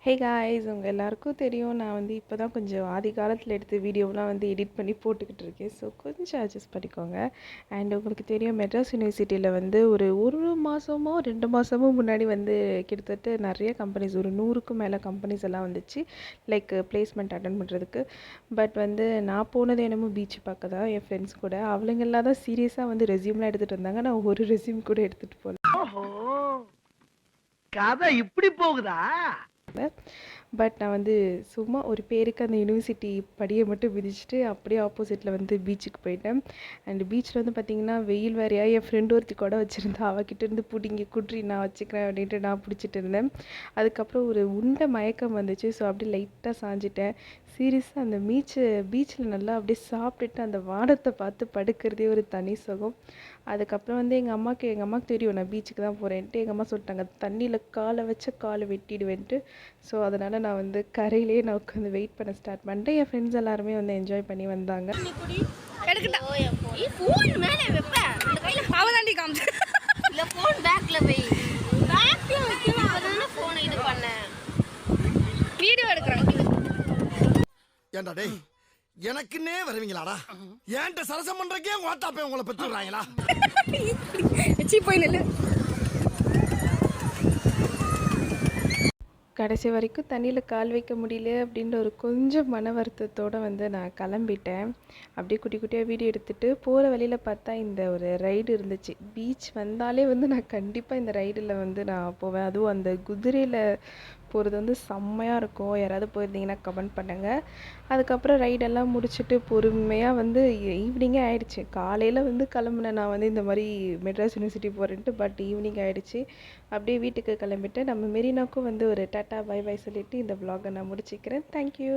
Hey guys, உங்கள் எல்லாருக்கும் தெரியும். நான் வந்து இப்போ தான் கொஞ்சம் ஆதி காலத்தில் எடுத்த வீடியோலாம் வந்து எடிட் பண்ணி போட்டுக்கிட்டு இருக்கேன். ஸோ கொஞ்சம் அட்ஜஸ்ட் பண்ணிக்கோங்க. அண்ட் உங்களுக்கு தெரியும், மெட்ராஸ் யூனிவர்சிட்டியில் வந்து ஒரு மாதமோ 2 மாதமோ முன்னாடி வந்து கிட்டத்தட்ட நிறைய கம்பெனிஸ், ஒரு 100க்கும் மேலே கம்பெனிஸ் எல்லாம் வந்துச்சு, லைக் பிளேஸ்மெண்ட் அட்டன் பண்ணுறதுக்கு. பட் வந்து நான் போனது என்னமோ பீச் பார்க்க தான், என் ஃப்ரெண்ட்ஸ் கூட. அவளுங்கெல்லாம் தான் சீரியஸாக வந்து ரெஸ்யூம்லாம் எடுத்துகிட்டு இருந்தாங்க. நான் ஒரு ரெஸ்யூம் கூட எடுத்துகிட்டு போகல. ஓஹோ, கதை இப்படி போகுதா? பட் நான் வந்து சும்மா ஒரு பேருக்கு அந்த யூனிவர்சிட்டி படியை மட்டும் மிதிச்சுட்டு அப்படியே ஆப்போசிட்டில் வந்து பீச்சுக்கு போயிட்டேன். அண்ட் பீச்சில் வந்து பார்த்திங்கன்னா வெயில் வேறையா, என் ஃப்ரெண்டு ஒருத்தி கூட வச்சுருந்தா, அவகிட்ட இருந்து பிடிங்கி குட்ரி நான் வச்சுக்கிறேன் அப்படின்ட்டு நான் பிடிச்சிட்டு இருந்தேன். அதுக்கப்புறம் ஒரு உண்டை மயக்கம் வந்துச்சு. ஸோ அப்படியே லைட்டாக சாஞ்சிட்டேன். சீரியஸாக அந்த பீச்சில் நல்லா அப்படியே சாப்பிட்டுட்டு அந்த வானத்தை பார்த்து படுக்கிறதே ஒரு தனி சுகம். அதுக்கப்புறம் வந்து எங்கள் அம்மாவுக்கு தெரியும் நான் பீச்சுக்கு தான் போகிறேன்ட்டு. எங்கள் அம்மா சொல்லிட்டாங்க, தண்ணியில் காலை வச்ச காலை வெட்டிடுவேன்ட்டு. ஸோ அதனால் நான் வந்து கரையிலே நான் உட்காந்து வெயிட் பண்ண ஸ்டார்ட் பண்ணிட்டேன். என் ஃப்ரெண்ட்ஸ் எல்லாருமே வந்து என்ஜாய் பண்ணி வந்தாங்க. ஏண்டா டேய், எனக்குன்னே வருவீங்களாடா? ஏன்ட்ட சரசம் பண்றக்கே வாட்டாப்பே உங்களை பெற்று விடுறாங்களா? போய் நில்லு. கடைசி வரைக்கும் தண்ணியில் கால் வைக்க முடியல அப்படின்ற ஒரு கொஞ்சம் மன வருத்தத்தோடு வந்து நான் கிளம்பிட்டேன். அப்படியே குட்டி குட்டியாக வீடியோ எடுத்துகிட்டு போகிற வழியில் பார்த்தா இந்த ஒரு ரைடு இருந்துச்சு. பீச் வந்தாலே வந்து நான் கண்டிப்பாக இந்த ரைடில் வந்து நான் போவேன். அதுவும் அந்த குதிரையில் போகிறது வந்து செம்மையாக இருக்கும். யாராவது போயிருந்தீங்கன்னா கமெண்ட் பண்ணுங்கள். அதுக்கப்புறம் ரைடெல்லாம் முடிச்சுட்டு பொறுமையாக வந்து ஈவினிங்கே ஆகிடுச்சு. காலையில் வந்து கிளம்புனேன் நான் வந்து இந்த மாதிரி மெட்ராஸ் யூனிவர்சிட்டி போகிறேன்ட்டு. பட் ஈவினிங் ஆகிடுச்சு. அப்படியே வீட்டுக்கு கிளம்பிட்டு நம்ம மெரினாக்கும் வந்து ஒரு டாட்டா பை பை சொல்லிவிட்டு இந்த வ்ளாகை நான் முடிச்சுக்கிறேன். தேங்க்யூ.